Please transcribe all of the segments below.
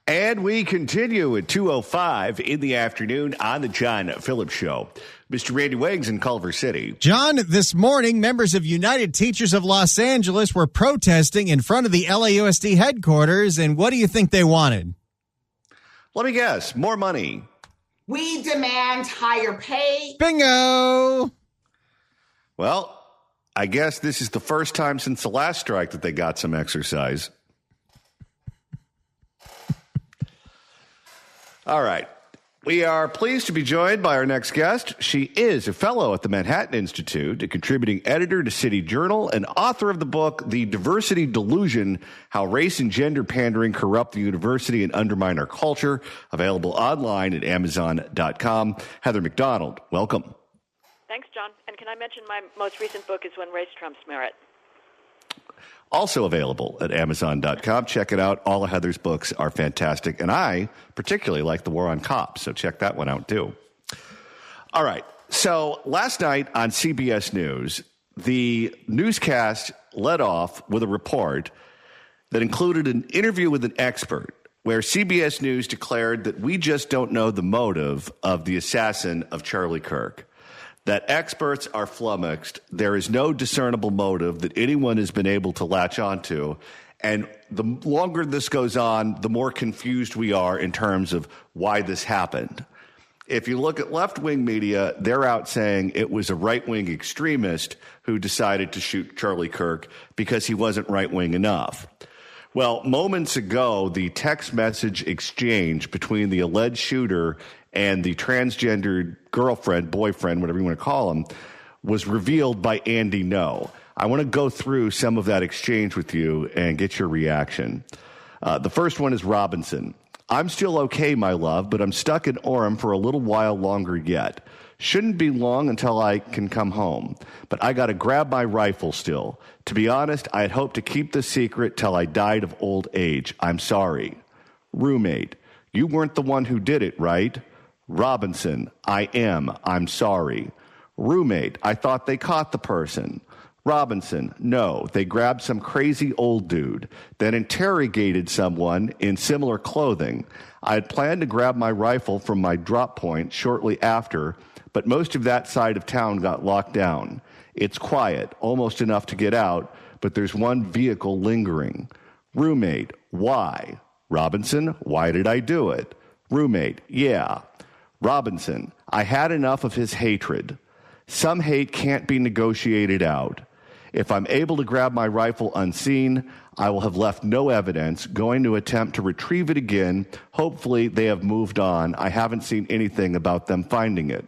And we continue at 2:05 in the afternoon on the John Phillips Show. Mr. Randy Wiggs in Culver City. John, this morning, members of United Teachers of Los Angeles were protesting in front of the LAUSD headquarters, and what do you think they wanted? Let me guess, more money. We demand higher pay. Bingo! Well, I guess this is the first time since the last strike that they got some exercise. All right. We are pleased to be joined by our next guest. She is a fellow at the Manhattan Institute, a contributing editor to City Journal, and author of the book, The Diversity Delusion, How Race and Gender Pandering Corrupt the University and Undermine Our Culture, available online at Amazon.com. Heather McDonald, welcome. Thanks, John. And can I mention my most recent book is When Race Trumps Merit? Also available at Amazon.com. Check it out. All of Heather's books are fantastic. And I particularly like The War on Cops, so check that one out too. All right. So last night on CBS News, the newscast led off with a report that included an interview with an expert where CBS News declared that we just don't know the motive of the assassin of Charlie Kirk. That experts are flummoxed. There is no discernible motive that anyone has been able to latch onto. And the longer this goes on, the more confused we are in terms of why this happened. If you look at left-wing media, they're out saying it was a right-wing extremist who decided to shoot Charlie Kirk because he wasn't right-wing enough. Well, moments ago, the text message exchange between the alleged shooter and the transgendered girlfriend, boyfriend, whatever you want to call him, was revealed by Andy Ngo. I want to go through some of that exchange with you and get your reaction. The first one is Robinson. I'm still okay, my love, but I'm stuck in Orem for a little while longer yet. Shouldn't be long until I can come home, but I got to grab my rifle still. To be honest, I had hoped to keep the secret till I died of old age. I'm sorry. Roommate, you weren't the one who did it, right? Robinson, I am. I'm sorry. Roommate, I thought they caught the person. Robinson, no, they grabbed some crazy old dude, then interrogated someone in similar clothing. I had planned to grab my rifle from my drop point shortly after, but most of that side of town got locked down. It's quiet, almost enough to get out, but there's one vehicle lingering. Roommate, why? Robinson, why did I do it? Roommate, yeah. Robinson, I had enough of his hatred. Some hate can't be negotiated out. If I'm able to grab my rifle unseen, I will have left no evidence, going to attempt to retrieve it again. Hopefully they have moved on. I haven't seen anything about them finding it.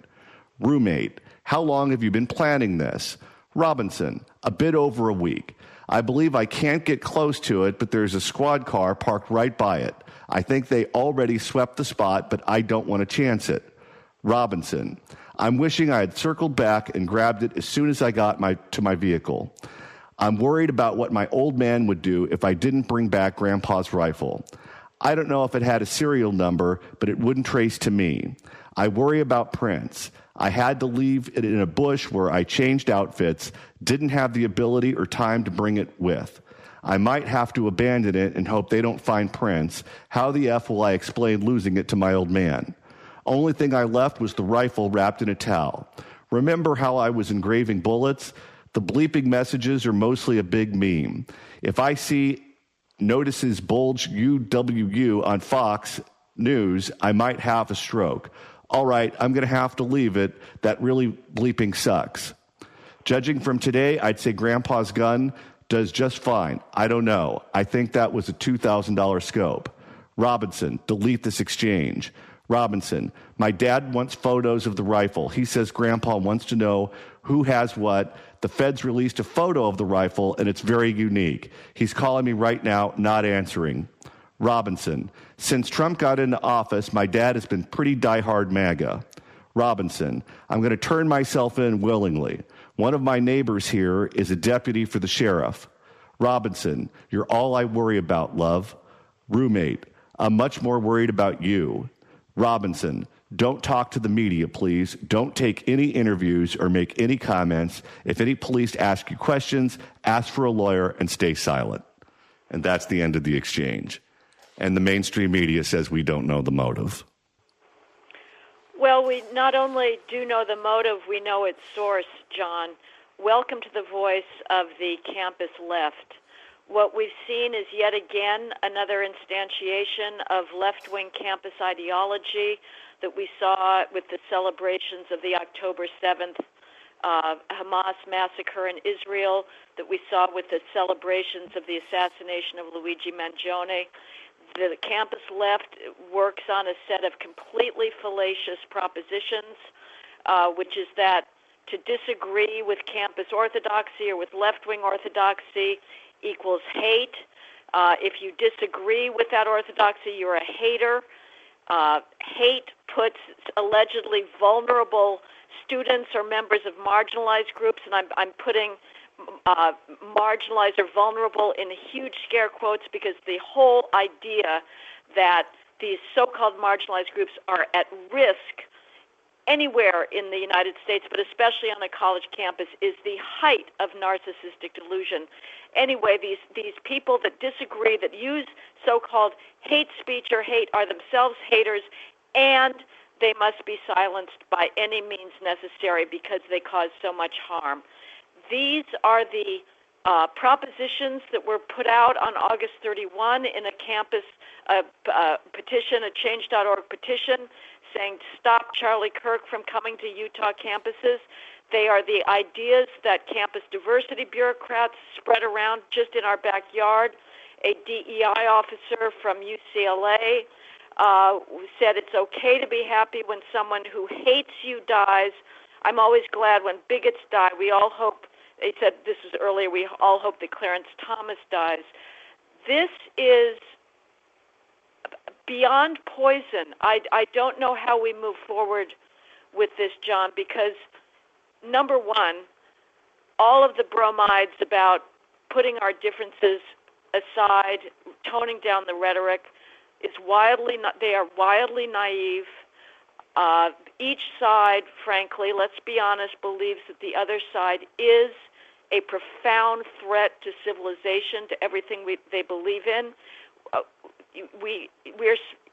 Roommate, how long have you been planning this? Robinson, a bit over a week. I believe I can't get close to it, but there's a squad car parked right by it. I think they already swept the spot, but I don't want to chance it. Robinson, I'm wishing I had circled back and grabbed it as soon as I got to my vehicle. I'm worried about what my old man would do if I didn't bring back Grandpa's rifle. I don't know if it had a serial number, but it wouldn't trace to me. I worry about prints. I had to leave it in a bush where I changed outfits, didn't have the ability or time to bring it with. I might have to abandon it and hope they don't find prints. How the F will I explain losing it to my old man? Only thing I left was the rifle wrapped in a towel. Remember how I was engraving bullets? The bleeping messages are mostly a big meme. If I see notices bulge UWU on Fox News, I might have a stroke. All right, I'm going to have to leave it. That really bleeping sucks. Judging from today, I'd say Grandpa's gun does just fine. I don't know. I think that was a $2,000 scope. Robinson, delete this exchange. Robinson, my dad wants photos of the rifle. He says Grandpa wants to know who has what. The feds released a photo of the rifle, and it's very unique. He's calling me right now, not answering. Robinson, since Trump got into office, my dad has been pretty diehard MAGA. Robinson, I'm going to turn myself in willingly. One of my neighbors here is a deputy for the sheriff. Robinson, you're all I worry about, love. Roommate, I'm much more worried about you. Robinson, don't talk to the media, please. Don't take any interviews or make any comments. If any police ask you questions, ask for a lawyer and stay silent. And that's the end of the exchange. and the mainstream media says we don't know the motive. Well, we not only do know the motive, we know its source, John. Welcome to the voice of the campus left. What we've seen is yet again another instantiation of left-wing campus ideology that we saw with the celebrations of the October 7th Hamas massacre in Israel, that we saw with the celebrations of the assassination of Luigi Mangione. The campus left works on a set of completely fallacious propositions, which is that to disagree with campus orthodoxy or with left-wing orthodoxy equals hate. If you disagree with that orthodoxy, you're a hater. Hate puts allegedly vulnerable students or members of marginalized groups, and I'm putting marginalized or vulnerable in huge scare quotes because the whole idea that these so-called marginalized groups are at risk anywhere in the United States, but especially on a college campus, is the height of narcissistic delusion. Anyway, these people that disagree, that use so-called hate speech or hate, are themselves haters, and they must be silenced by any means necessary because they cause so much harm. These are the propositions that were put out on August 31 in a campus petition, a Change.org petition, saying stop Charlie Kirk from coming to Utah campuses. They are the ideas that campus diversity bureaucrats spread around just in our backyard. A DEI officer from UCLA said it's okay to be happy when someone who hates you dies. I'm always glad when bigots die. We all hope, they said this was earlier, we all hope that Clarence Thomas dies. This is beyond poison. I don't know how we move forward with this, John, because number one, all of the bromides about putting our differences aside, toning down the rhetoric, they are wildly naive. Each side, frankly, let's be honest, believes that the other side is a profound threat to civilization, to everything they believe in.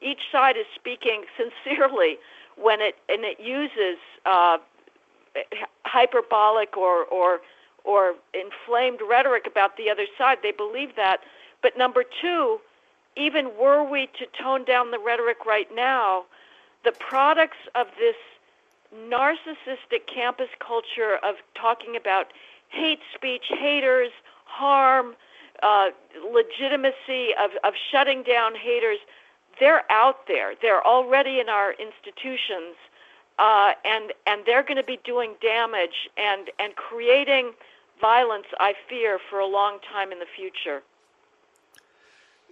Each side is speaking sincerely when it uses hyperbolic or inflamed rhetoric about the other side. They believe that. But number two, even were we to tone down the rhetoric right now, the products of this narcissistic campus culture of talking about hate speech, haters, harm, legitimacy of shutting down haters, they're out there. They're already in our institutions, and they're going to be doing damage and creating violence, I fear, for a long time in the future.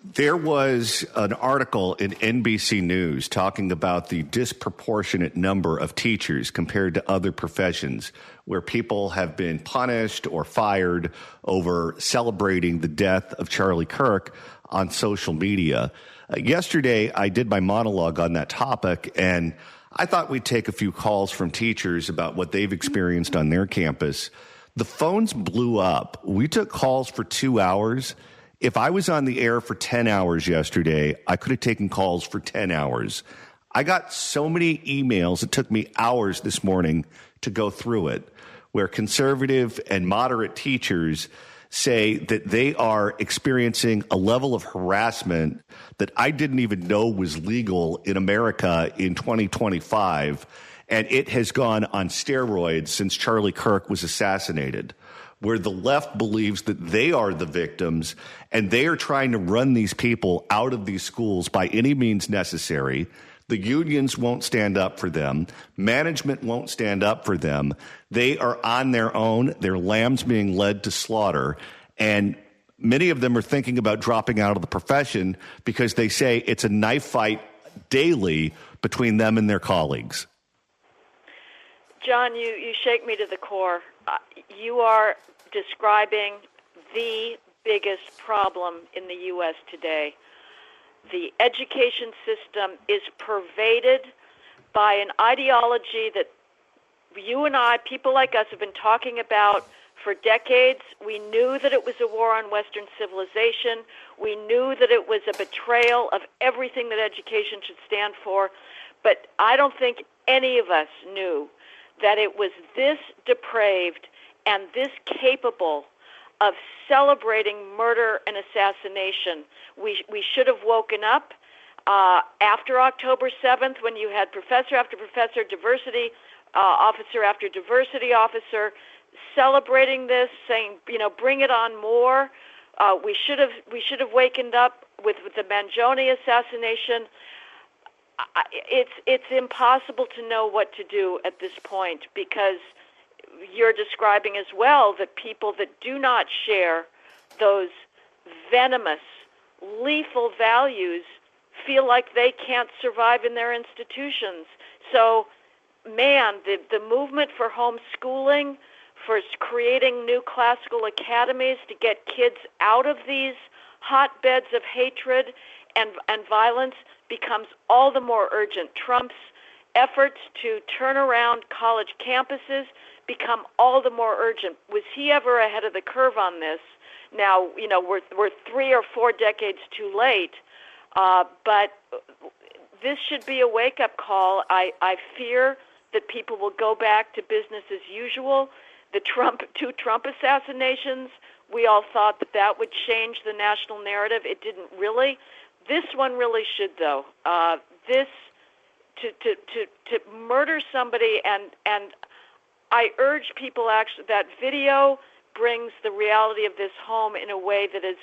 There was an article in NBC News talking about the disproportionate number of teachers compared to other professions where people have been punished or fired over celebrating the death of Charlie Kirk on social media. Yesterday, I did my monologue on that topic, and I thought we'd take a few calls from teachers about what they've experienced on their campus. The phones blew up. We took calls for 2 hours. If I was on the air for 10 hours yesterday, I could have taken calls for 10 hours. I got so many emails, it took me hours this morning to go through it, where conservative and moderate teachers say that they are experiencing a level of harassment that I didn't even know was legal in America in 2025, and it has gone on steroids since Charlie Kirk was assassinated, where the left believes that they are the victims and they are trying to run these people out of these schools by any means necessary. The unions won't stand up for them. Management won't stand up for them. They are on their own. They're lambs being led to slaughter. And many of them are thinking about dropping out of the profession because they say it's a knife fight daily between them and their colleagues. John, you shake me to the core. You are describing the biggest problem in the U.S. today. The education system is pervaded by an ideology that you and I, people like us, have been talking about For decades, we knew that it was a war on Western civilization. We knew that it was a betrayal of everything that education should stand for. But I don't think any of us knew that it was this depraved and this capable of celebrating murder and assassination. We should have woken up after October 7th, when you had professor after professor, diversity officer after diversity officer celebrating this, saying, bring it on more. We should have wakened up with the Mangione assassination. It's impossible to know what to do at this point, because you're describing as well that people that do not share those venomous, lethal values feel like they can't survive in their institutions. So, man, the movement for homeschooling, for creating new classical academies to get kids out of these hotbeds of hatred and violence becomes all the more urgent. Trump's efforts to turn around college campuses become all the more urgent. Was he ever ahead of the curve on this? Now, we're 3 or 4 decades too late, but this should be a wake-up call. I fear that people will go back to business as usual. The two Trump assassinations, we all thought that would change the national narrative. It didn't really. This one really should, though. To murder somebody, and I urge people, actually, that video brings the reality of this home in a way that is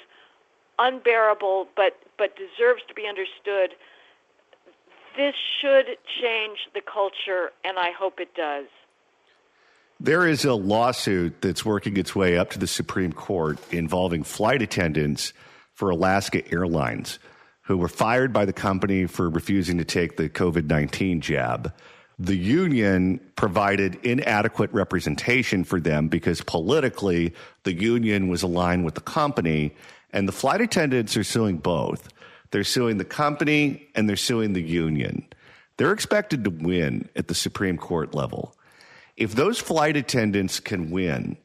unbearable, but deserves to be understood. This should change the culture, and I hope it does. There is a lawsuit that's working its way up to the Supreme Court involving flight attendants for Alaska Airlines who were fired by the company for refusing to take the COVID-19 jab. The union provided inadequate representation for them because politically the union was aligned with the company, and the flight attendants are suing both. They're suing the company and they're suing the union. They're expected to win at the Supreme Court level. If those flight attendants can win,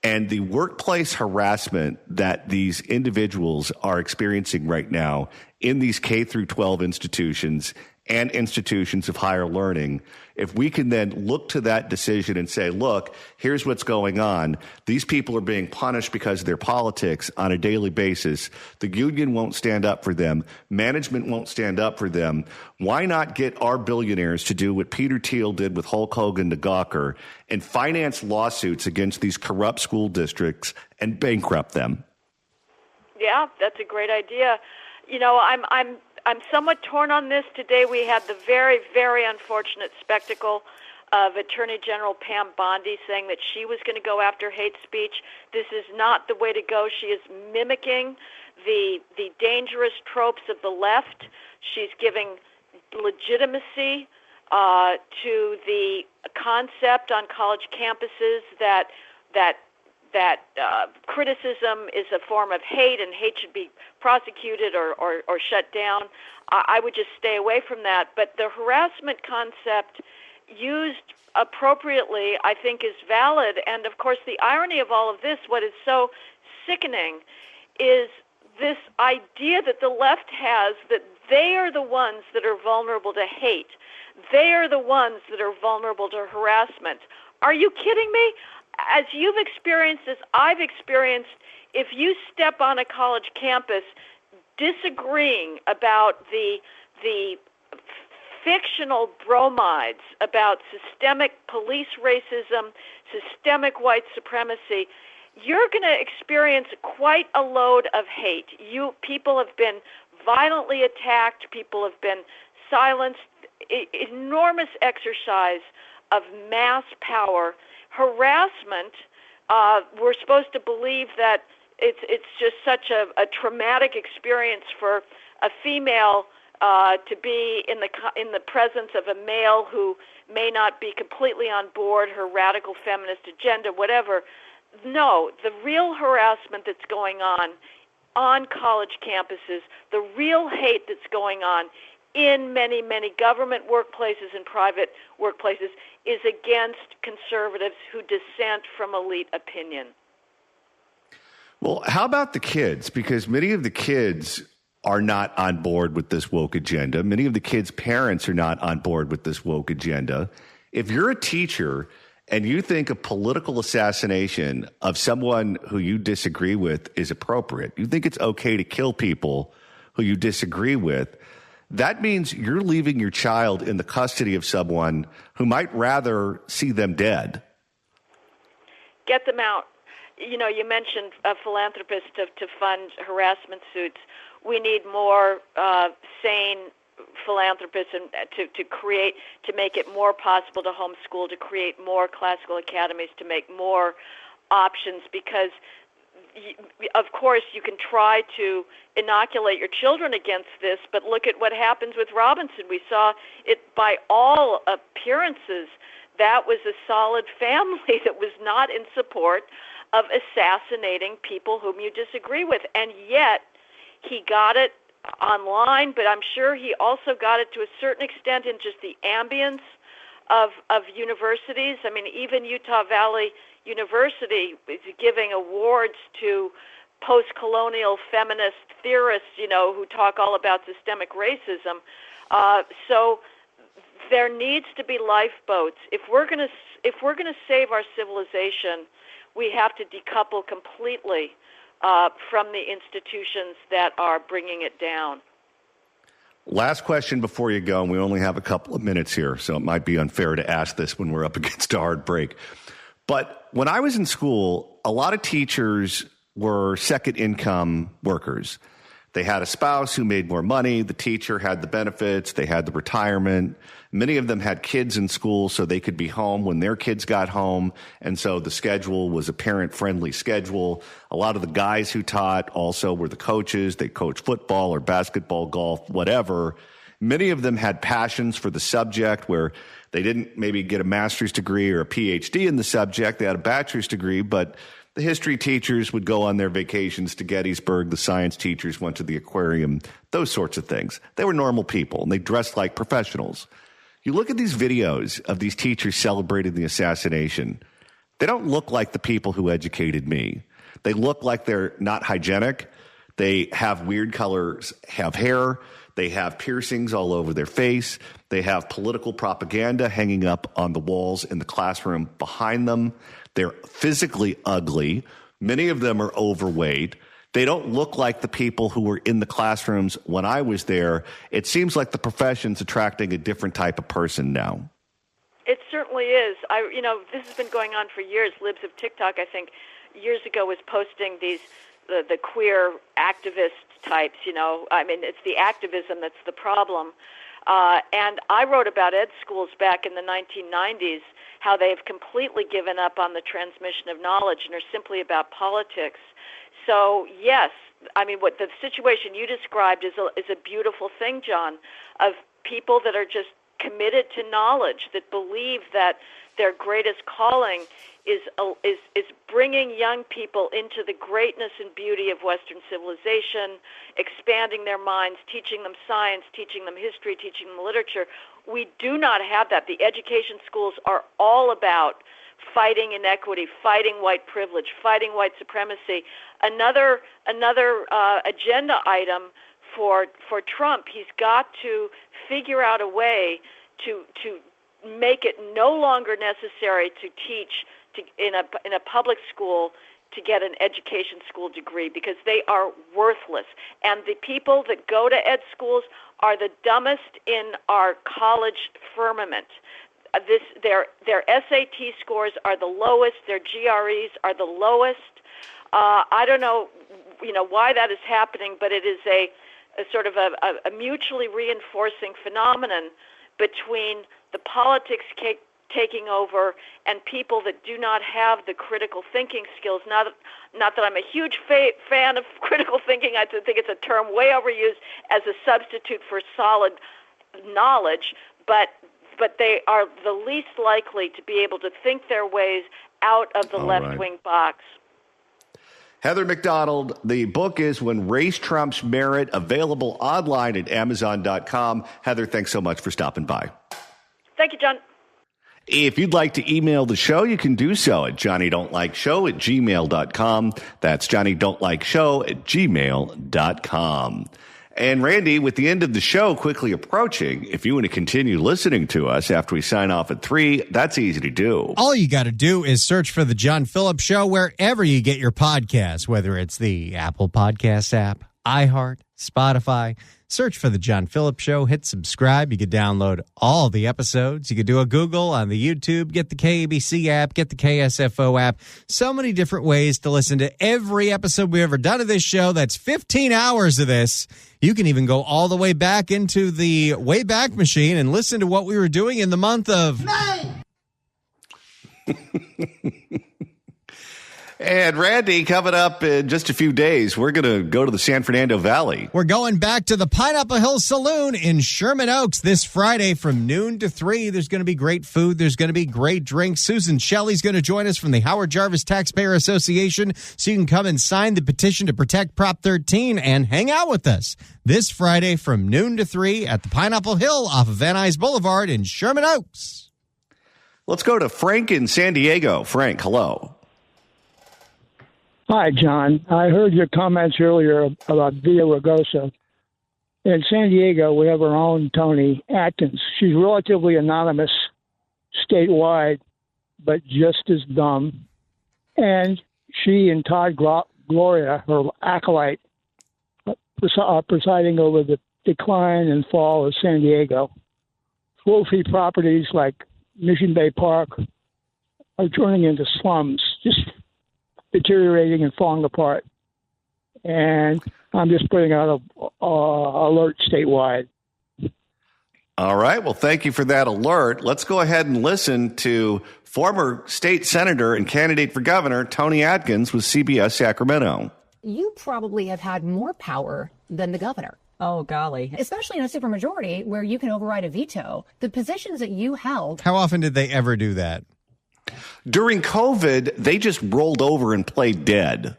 and the workplace harassment that these individuals are experiencing right now in these K through 12 institutions and institutions of higher learning, if we can then look to that decision and say, look, here's what's going on. These people are being punished because of their politics on a daily basis. The union won't stand up for them. Management won't stand up for them. Why not get our billionaires to do what Peter Thiel did with Hulk Hogan to Gawker and finance lawsuits against these corrupt school districts and bankrupt them? Yeah, that's a great idea. I'm somewhat torn on this. Today we had the very, very unfortunate spectacle of Attorney General Pam Bondi saying that she was going to go after hate speech. This is not the way to go. She is mimicking the dangerous tropes of the left. She's giving legitimacy to the concept on college campuses that criticism is a form of hate and hate should be prosecuted or shut down. I would just stay away from that. But the harassment concept used appropriately, I think, is valid. And, of course, the irony of all of this, what is so sickening, is this idea that the left has that they are the ones that are vulnerable to hate. They are the ones that are vulnerable to harassment. Are you kidding me? As you've experienced, as I've experienced, if you step on a college campus disagreeing about the fictional bromides about systemic police racism, systemic white supremacy, you're going to experience quite a load of hate. People have been violently attacked. People have been silenced. Enormous exercise of mass power. Harassment, we're supposed to believe that it's just such a traumatic experience for a female to be in the presence of a male who may not be completely on board her radical feminist agenda, whatever. No, the real harassment that's going on college campuses, the real hate that's going on in many, many government workplaces and private workplaces is against conservatives who dissent from elite opinion. Well, how about the kids? Because many of the kids are not on board with this woke agenda. Many of the kids' parents are not on board with this woke agenda. If you're a teacher and you think a political assassination of someone who you disagree with is appropriate, you think it's okay to kill people who you disagree with, that means you're leaving your child in the custody of someone who might rather see them dead. Get them out. You know, you mentioned a philanthropist to fund harassment suits. We need more sane philanthropists and to make it more possible to homeschool, to create more classical academies, to make more options, because of course you can try to inoculate your children against this, but look at what happens with Robinson. We saw it by all appearances. That was a solid family that was not in support of assassinating people whom you disagree with, and yet he got it online, but I'm sure he also got it to a certain extent in just the ambience of universities. I mean, even Utah Valley University is giving awards to post-colonial feminist theorists, you know, who talk all about systemic racism. So there needs to be lifeboats. If we're going to save our civilization, we have to decouple completely from the institutions that are bringing it down. Last question before you go, and we only have a couple of minutes here, so it might be unfair to ask this when we're up against a hard break. But when I was in school, a lot of teachers were second income workers. They had a spouse who made more money. The teacher had the benefits. They had the retirement. Many of them had kids in school, so they could be home when their kids got home. And so the schedule was a parent-friendly schedule. A lot of the guys who taught also were the coaches. They coached football or basketball, golf, whatever. Many of them had passions for the subject where they didn't maybe get a master's degree or a PhD in the subject. They had a bachelor's degree, but the history teachers would go on their vacations to Gettysburg. The science teachers went to the aquarium, those sorts of things. They were normal people, and they dressed like professionals. You look at these videos of these teachers celebrating the assassination. They don't look like the people who educated me. They look like they're not hygienic. They have weird colors, have hair. They have piercings all over their face. They have political propaganda hanging up on the walls in the classroom behind them. They're physically ugly. Many of them are overweight. They don't look like the people who were in the classrooms when I was there. It seems like the profession's attracting a different type of person now. It certainly is. This has been going on for years. Libs of TikTok, I think, years ago was posting the queer activist types, you know. I mean, it's the activism that's the problem. And I wrote about ed schools back in the 1990s, how they've completely given up on the transmission of knowledge and are simply about politics. So, yes, I mean, what the situation you described is a beautiful thing, John, of people that are just committed to knowledge, that believe that their greatest calling is bringing young people into the greatness and beauty of Western civilization, expanding their minds, teaching them science, teaching them history, teaching them literature. We do not have that. The education schools are all about fighting inequity, fighting white privilege, fighting white supremacy. Another agenda item for Trump, he's got to figure out a way to make it no longer necessary to teach in a public school to get an education school degree, because they are worthless. And the people that go to ed schools are the dumbest in our college firmament. Their SAT scores are the lowest. Their GREs are the lowest. I don't know, why that is happening, but it is a sort of a mutually reinforcing phenomenon between the politics taking over and people that do not have the critical thinking skills. Not that I'm a huge fan of critical thinking. I think it's a term way overused as a substitute for solid knowledge, but they are the least likely to be able to think their ways out of the left-wing box. Heather Mac Donald, the book is When Race Trumps Merit, available online at Amazon.com. Heather, thanks so much for stopping by. Thank you, John. If you'd like to email the show, you can do so at johnnydon'tlikeshow@gmail.com. That's johnnydon'tlikeshow@gmail.com. And Randy, with the end of the show quickly approaching, if you want to continue listening to us after we sign off at 3, that's easy to do. All you got to do is search for The John Phillips Show wherever you get your podcasts, whether it's the Apple Podcast app, iHeart, Spotify. Search for The John Phillips Show, hit subscribe. You could download all the episodes. You could do a Google on the YouTube, get the KABC app, get the KSFO app. So many different ways to listen to every episode we've ever done of this show. That's 15 hours of this. You can even go all the way back into the Wayback Machine and listen to what we were doing in the month of May. And Randy, coming up in just a few days, we're going to go to the San Fernando Valley. We're going back to the Pineapple Hill Saloon in Sherman Oaks this Friday from noon to 3. There's going to be great food. There's going to be great drinks. Susan Shelley's going to join us from the Howard Jarvis Taxpayer Association, so you can come and sign the petition to protect Prop 13 and hang out with us this Friday from noon to 3 at the Pineapple Hill off of Van Nuys Boulevard in Sherman Oaks. Let's go to Frank in San Diego. Frank, hello. Hi, John. I heard your comments earlier about Villa Rugosa. In San Diego, we have our own Toni Atkins. She's relatively anonymous statewide, but just as dumb. And she and Todd Gloria, her acolyte, are presiding over the decline and fall of San Diego. Trophy properties like Mission Bay Park are turning into slums, just deteriorating and falling apart. And I'm just putting out a alert statewide. All right. Well, thank you for that alert. Let's go ahead and listen to former state senator and candidate for governor Toni Atkins with CBS Sacramento. You probably have had more power than the governor. Oh, golly. Especially in a supermajority where you can override a veto. The positions that you held. How often did they ever do that? During COVID, they just rolled over and played dead.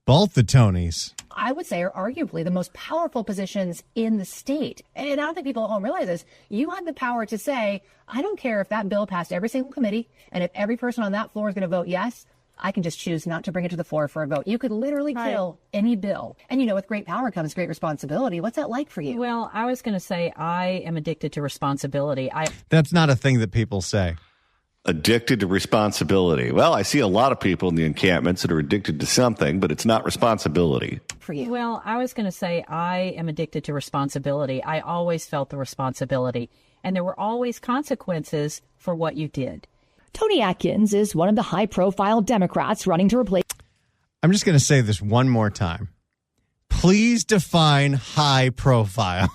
Both the Tonys, I would say, are arguably the most powerful positions in the state. And I don't think people at home realize this. You had the power to say, I don't care if that bill passed every single committee, and if every person on that floor is going to vote yes, I can just choose not to bring it to the floor for a vote. You could literally kill any bill. And, with great power comes great responsibility. What's that like for you? Well, I was going to say I am addicted to responsibility. That's not a thing that people say. Addicted to responsibility. Well, I see a lot of people in the encampments that are addicted to something, but it's not responsibility. For you. Well, I was going to say I am addicted to responsibility. I always felt the responsibility, and there were always consequences for what you did. Toni Atkins is one of the high-profile Democrats running to replace... I'm just going to say this one more time. Please define high profile.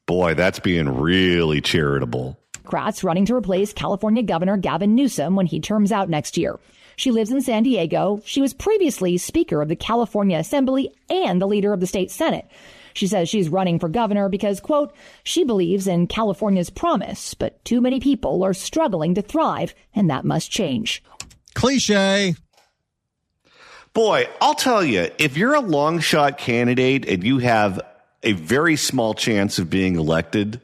Boy, that's being really charitable. Democrats running to replace California Governor Gavin Newsom when he terms out next year. She lives in San Diego. She was previously Speaker of the California Assembly and the leader of the state Senate. She says she's running for governor because, quote, she believes in California's promise, but too many people are struggling to thrive, and that must change. Cliche. Boy, I'll tell you, if you're a long shot candidate and you have a very small chance of being elected,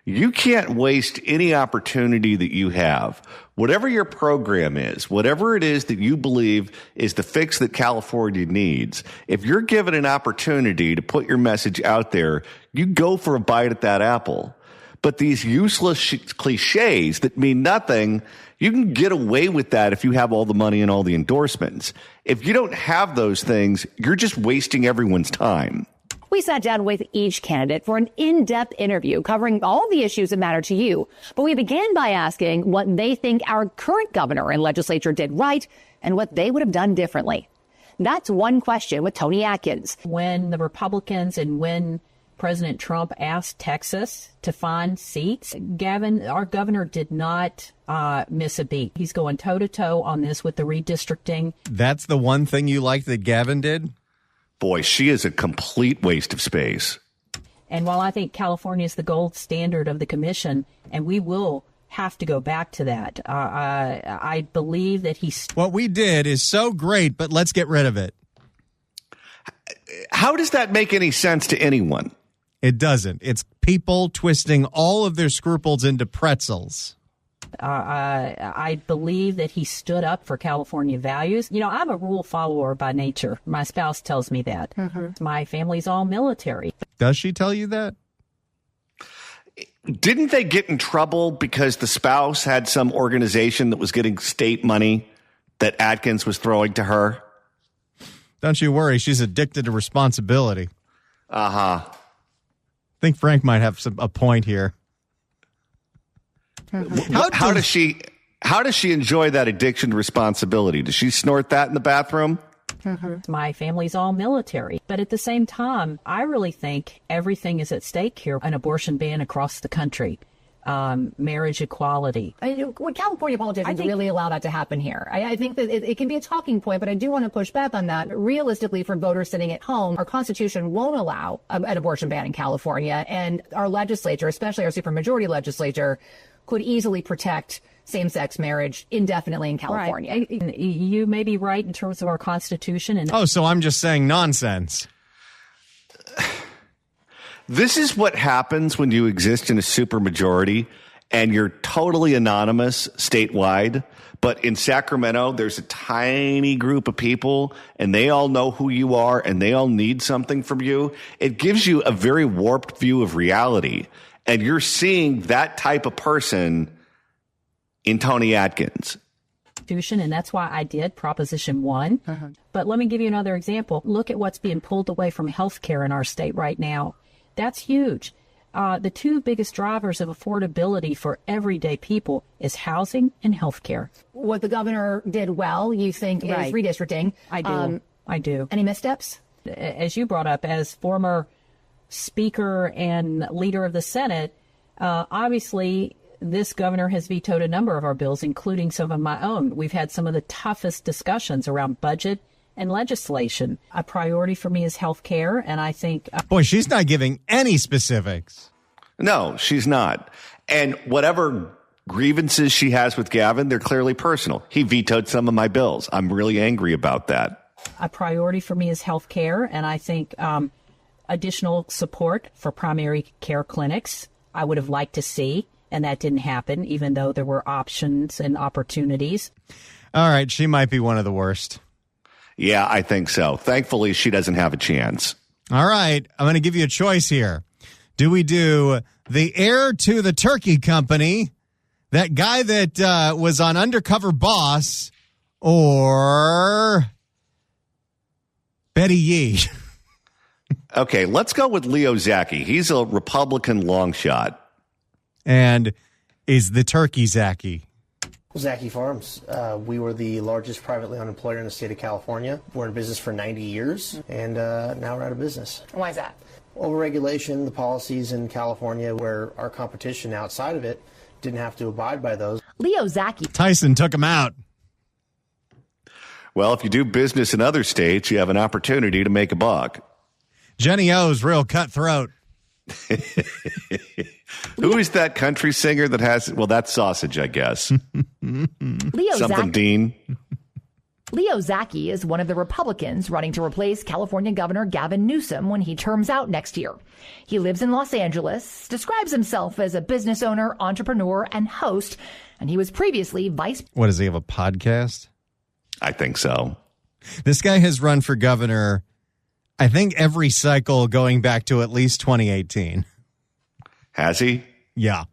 you can't waste any opportunity that you have. Whatever your program is, whatever it is that you believe is the fix that California needs, if you're given an opportunity to put your message out there, you go for a bite at that apple. But these useless cliches that mean nothing, you can get away with that if you have all the money and all the endorsements. If you don't have those things, you're just wasting everyone's time. We sat down with each candidate for an in-depth interview covering all the issues that matter to you. But we began by asking what they think our current governor and legislature did right and what they would have done differently. That's one question with Toni Atkins. When the Republicans and when President Trump asked Texas to find seats, Gavin, our governor, did not miss a beat. He's going toe-to-toe on this with the redistricting. That's the one thing you like that Gavin did? Boy, she is a complete waste of space. And while I think California is the gold standard of the commission, and we will have to go back to that, I believe that he's... What we did is so great, but let's get rid of it. How does that make any sense to anyone? It doesn't. It's people twisting all of their scruples into pretzels. I believe that he stood up for California values. You know, I'm a rule follower by nature. My spouse tells me that. My family's all military. Does she tell you that? Didn't they get in trouble because the spouse had some organization that was getting state money that Atkins was throwing to her? Don't you worry. She's addicted to responsibility. Uh-huh. I think Frank might have a point here. How does she enjoy that addiction to responsibility? Does she snort that in the bathroom? My family's all military. But at the same time, I really think everything is at stake here. An abortion ban across the country, marriage equality. Would California politicians really allow that to happen here? I think that it can be a talking point, but I do want to push back on that. Realistically, for voters sitting at home, our Constitution won't allow an abortion ban in California, and our legislature, especially our supermajority legislature, could easily protect same-sex marriage indefinitely in California. Right. You may be right in terms of our Constitution. And so I'm just saying nonsense. This is what happens when you exist in a supermajority and you're totally anonymous statewide. But in Sacramento, there's a tiny group of people and they all know who you are and they all need something from you. It gives you a very warped view of reality. And you're seeing that type of person in Tony Atkins. And that's why I did Proposition 1. But let me give you another example. Look at what's being pulled away from health care in our state right now. That's huge. The two biggest drivers of affordability for everyday people is housing and health care. What the governor did well, you think, is redistricting. I do. Any missteps? As you brought up, as former Speaker and leader of the Senate, obviously this governor has vetoed a number of our bills, including some of my own. We've had some of the toughest discussions around budget and legislation. A priority for me is health care, and I think... Boy, she's not giving any specifics. No, she's not. And whatever grievances she has with Gavin, they're clearly personal. He vetoed some of my bills. I'm really angry about that. A priority for me is health care, and I think additional support for primary care clinics I would have liked to see, and that didn't happen, even though there were options and opportunities. All right, she might be one of the worst. Yeah, I think so. Thankfully, she doesn't have a chance. All right, I'm going to give you a choice here. Do we do the heir to the turkey company, that guy that was on Undercover Boss, or Betty Yee? Okay, let's go with Leo Zaki. He's a Republican long shot. And is the turkey Zaki? Zaki Farms. We were the largest privately owned employer in the state of California. We're in business for 90 years, and now we're out of business. Why is that? Overregulation, the policies in California where our competition outside of it didn't have to abide by those. Leo Zaki. Tyson took him out. Well, if you do business in other states, you have an opportunity to make a buck. Jenny O's real cutthroat. Who is that country singer that has, well, that's Sausage, I guess. Leo Something Zaki. Dean. Leo Zaki is one of the Republicans running to replace California Governor Gavin Newsom when he terms out next year. He lives in Los Angeles, describes himself as a business owner, entrepreneur, and host, and he was previously vice... What, does he have a podcast? I think so. This guy has run for governor, I think, every cycle going back to at least 2018. Has he? Yeah.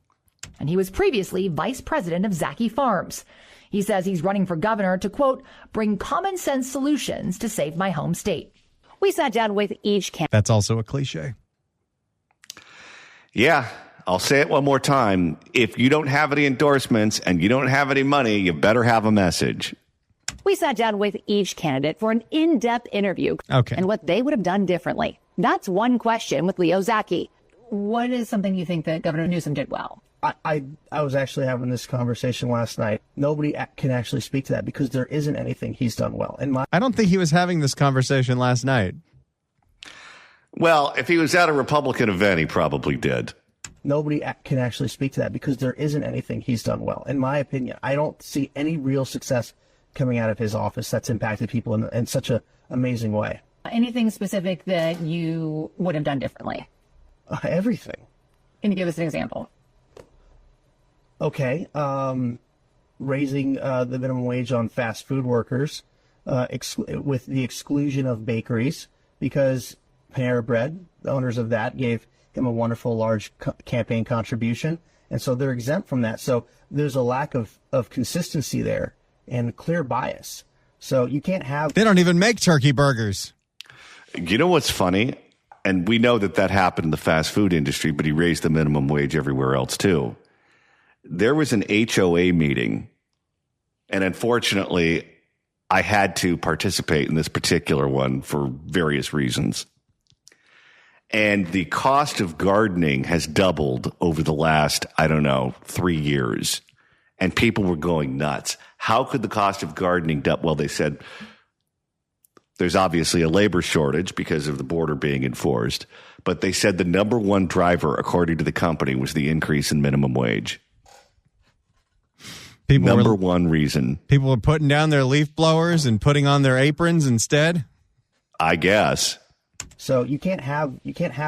And he was previously vice president of Zaki Farms. He says he's running for governor to, quote, bring common sense solutions to save my home state. We sat down with each candidate. That's also a cliche. Yeah, I'll say it one more time. If you don't have any endorsements and you don't have any money, you better have a message. We sat down with each candidate for an in-depth interview. Okay. And what they would have done differently. That's one question with Leo Zaki. What is something you think that Governor Newsom did well? I was actually having this conversation last night. Nobody can actually speak to that because there isn't anything he's done well. I don't think he was having this conversation last night. Well, if he was at a Republican event, he probably did. Nobody can actually speak to that because there isn't anything he's done well. In my opinion, I don't see any real success coming out of his office that's impacted people in such an amazing way. Anything specific that you would have done differently? Everything. Can you give us an example? Okay, raising the minimum wage on fast food workers with the exclusion of bakeries, because Panera Bread, the owners of that, gave him a wonderful large campaign contribution, and so they're exempt from that. So there's a lack of consistency there and clear bias. So you can't have... They don't even make turkey burgers. You know what's funny? And we know that happened in the fast food industry, but he raised the minimum wage everywhere else too. There was an HOA meeting, and unfortunately, I had to participate in this particular one for various reasons. And the cost of gardening has doubled over the last, 3 years. And people were going nuts. How could the cost of gardening double? Well, they said there's obviously a labor shortage because of the border being enforced. But they said the number one driver, according to the company, was the increase in minimum wage. Number one reason. People were putting down their leaf blowers and putting on their aprons instead? I guess. So you can't have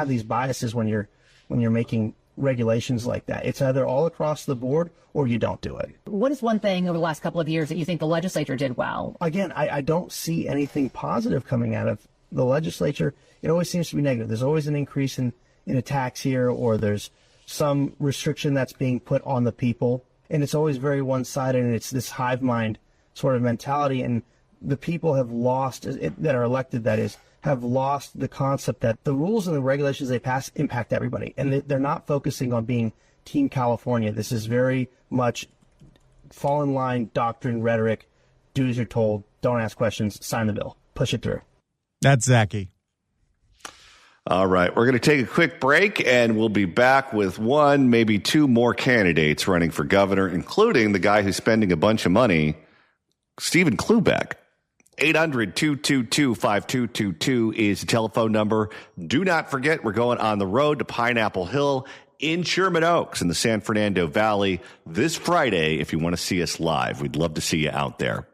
these biases when you're making regulations like that. It's either all across the board or you don't do it. What is one thing over the last couple of years that you think the legislature did well? Again, I don't see anything positive coming out of the legislature. It always seems to be negative. There's always an increase in a tax here, or there's some restriction that's being put on the people. And it's always very one-sided, and it's this hive mind sort of mentality. And the people have lost, that are elected, that is, have lost the concept that the rules and the regulations they pass impact everybody. And they're not focusing on being Team California. This is very much fall in line doctrine, rhetoric, do as you're told, don't ask questions, sign the bill, push it through. That's Zachy. All right, we're going to take a quick break, and we'll be back with one, maybe two more candidates running for governor, including the guy who's spending a bunch of money, Stephen Klubeck. 800-222-5222 is the telephone number. Do not forget, we're going on the road to Pineapple Hill in Sherman Oaks in the San Fernando Valley this Friday. If you want to see us live, we'd love to see you out there.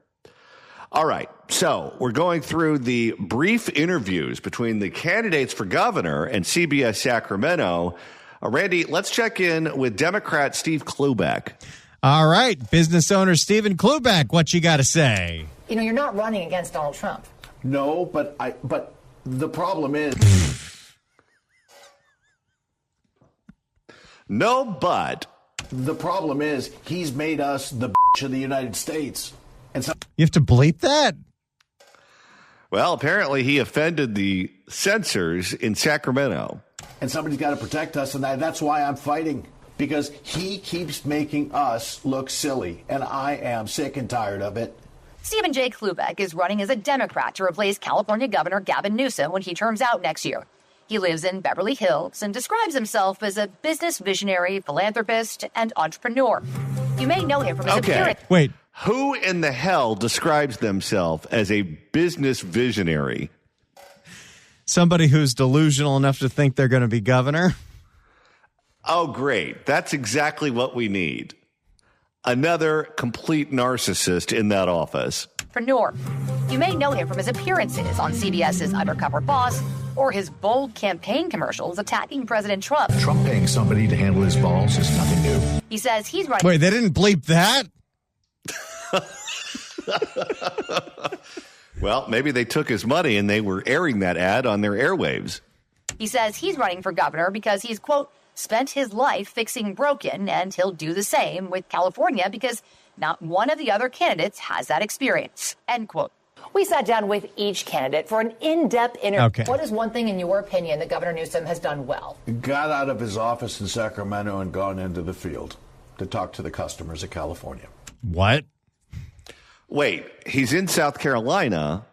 All right, so we're going through the brief interviews between the candidates for governor and CBS Sacramento. Randy, let's check in with Democrat Steve Klubeck. All right, business owner Stephen Klubeck, what you got to say? You know, you're not running against Donald Trump. No, but the problem is... No, but... The problem is he's made us the bitch of the United States. And so you have to bleep that? Well, apparently he offended the censors in Sacramento. And somebody's got to protect us, and that's why I'm fighting. Because he keeps making us look silly, and I am sick and tired of it. Stephen J. Klubeck is running as a Democrat to replace California Governor Gavin Newsom when he terms out next year. He lives in Beverly Hills and describes himself as a business visionary, philanthropist, and entrepreneur. You may know him from his appearance. Wait. Who in the hell describes themselves as a business visionary? Somebody who's delusional enough to think they're going to be governor. Oh, great. That's exactly what we need. Another complete narcissist in that office. Entrepreneur. You may know him from his appearances on CBS's Undercover Boss or his bold campaign commercials attacking President Trump. Trump paying somebody to handle his balls is nothing new. He says he's running... Wait, they didn't bleep that? Well, maybe they took his money and they were airing that ad on their airwaves. He says he's running for governor because he's, quote, spent his life fixing broken, and he'll do the same with California because not one of the other candidates has that experience, end quote. We sat down with each candidate for an in-depth interview. Okay. What is one thing, in your opinion, that Governor Newsom has done well? Got out of his office in Sacramento and gone into the field to talk to the customers of California. What? Wait, he's in South Carolina.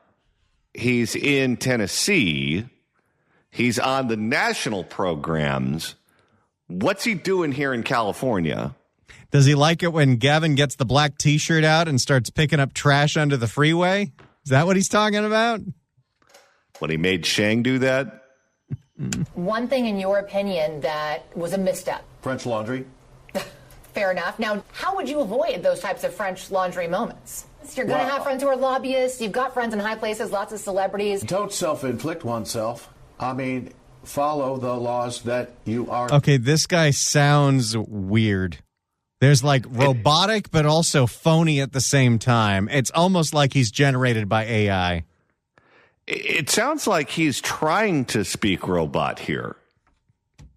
He's in Tennessee. He's on the national programs. What's he doing here in California? Does he like it when Gavin gets the black T-shirt out and starts picking up trash under the freeway? Is that what he's talking about? When he made Shang do that? One thing, in your opinion, that was a misstep. French laundry. Fair enough. Now, how would you avoid those types of French laundry moments? You're going to have friends who are lobbyists. You've got friends in high places, lots of celebrities. Don't self-inflict oneself. I mean, follow the laws that you are. Okay, this guy sounds weird. There's like robotic, but also phony at the same time. It's almost like he's generated by AI. It sounds like he's trying to speak robot here.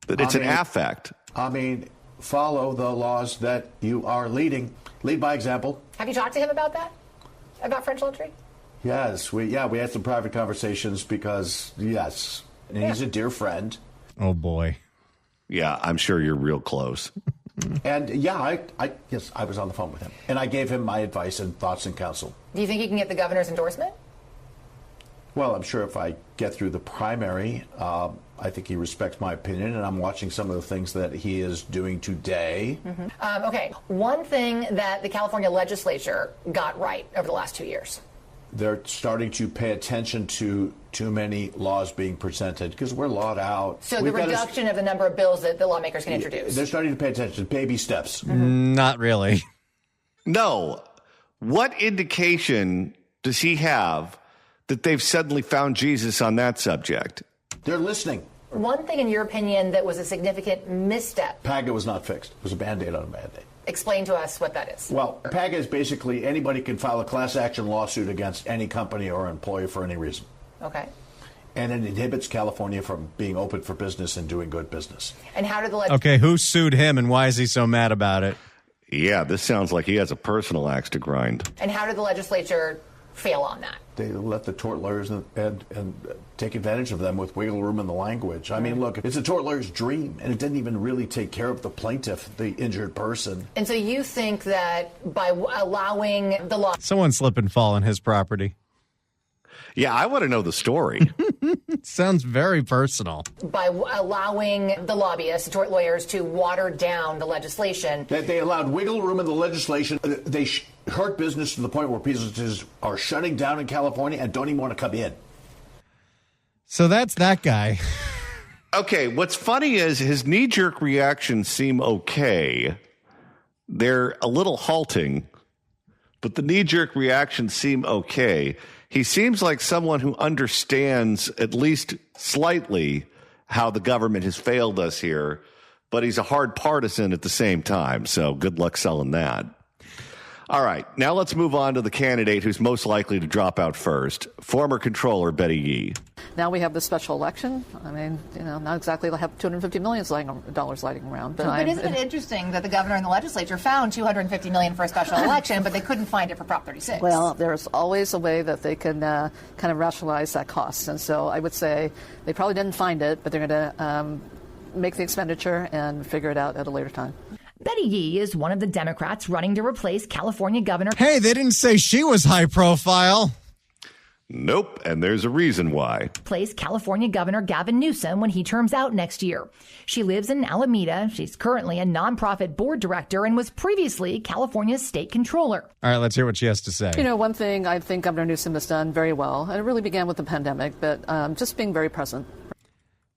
That it's an affect. I mean, follow the laws that you are leading. Lead by example. Have you talked to him about that? About French Laundry? Yes, we had some private conversations because, yes, and he's a dear friend. Oh, boy. Yeah, I'm sure you're real close. And, yeah, yes, I was on the phone with him. And I gave him my advice and thoughts and counsel. Do you think you can get the governor's endorsement? Well, I'm sure if I get through the primary, I think he respects my opinion, and I'm watching some of the things that he is doing today. Okay, one thing that the California legislature got right over the last 2 years. They're starting to pay attention to too many laws being presented because we're lawed out. So the reduction of the number of bills that the lawmakers can introduce. They're starting to pay attention. Baby steps. Not really. No. What indication does he have that they've suddenly found Jesus on that subject? They're listening. One thing, in your opinion, that was a significant misstep. PAGA was not fixed. It was a Band-Aid on a Band-Aid. Explain to us what that is. Well, PAGA is basically anybody can file a class action lawsuit against any company or employee for any reason. Okay. And it inhibits California from being open for business and doing good business. And how did the Okay, who sued him and why is he so mad about it? Yeah, this sounds like he has a personal axe to grind. And how did the legislature fail on that? They let the tort lawyers and take advantage of them with wiggle room in the language. I mean, look, it's a tort lawyer's dream, and it didn't even really take care of the plaintiff, the injured person. And so you think that by allowing the law... Someone slip and fall on his property. Yeah, I want to know the story. Sounds very personal. By allowing the lobbyists, the tort lawyers, to water down the legislation. That they allowed wiggle room in the legislation. They hurt business to the point where businesses are shutting down in California and don't even want to come in. So that's that guy. Okay, what's funny is his knee-jerk reactions seem okay. They're a little halting, but the knee-jerk reactions seem okay. He seems like someone who understands, at least slightly, how the government has failed us here, but he's a hard partisan at the same time, so good luck selling that. All right, now let's move on to the candidate who's most likely to drop out first, former controller Betty Yee. Now we have the special election. I mean, not exactly have $250 million lying around. But isn't it interesting that the governor and the legislature found $250 million for a special election, but they couldn't find it for Prop 36? Well, there's always a way that they can kind of rationalize that cost. And so I would say they probably didn't find it, but they're going to make the expenditure and figure it out at a later time. Betty Yee is one of the Democrats running to replace California Governor. Hey, they didn't say she was high profile. Nope, and there's a reason why. Replace California Governor Gavin Newsom when he terms out next year. She lives in Alameda. She's currently a nonprofit board director and was previously California's state controller. All right, let's hear what she has to say. One thing I think Governor Newsom has done very well, and it really began with the pandemic, but just being very present.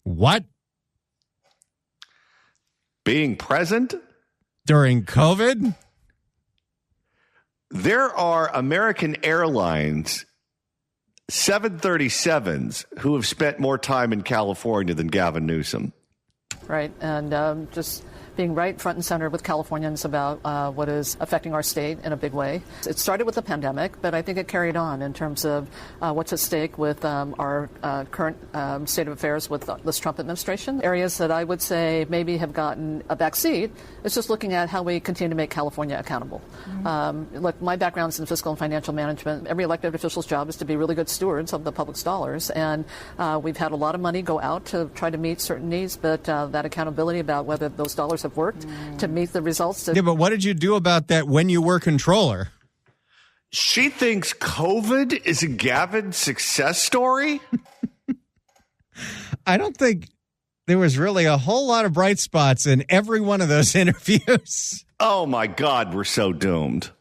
What? Being present? During COVID? There are American Airlines 737s who have spent more time in California than Gavin Newsom. Right, and just being right front and center with Californians about what is affecting our state in a big way. It started with the pandemic, but I think it carried on in terms of what's at stake with our current state of affairs with this Trump administration. Areas that I would say maybe have gotten a back seat is just looking at how we continue to make California accountable. Look, my background is in fiscal and financial management. Every elected official's job is to be really good stewards of the public's dollars, and we've had a lot of money go out to try to meet certain needs, but that accountability about whether those dollars have worked to meet the results. Yeah, but what did you do about that when you were controller? She thinks COVID is a Gavin success story? I don't think there was really a whole lot of bright spots in every one of those interviews. Oh, my God, we're so doomed.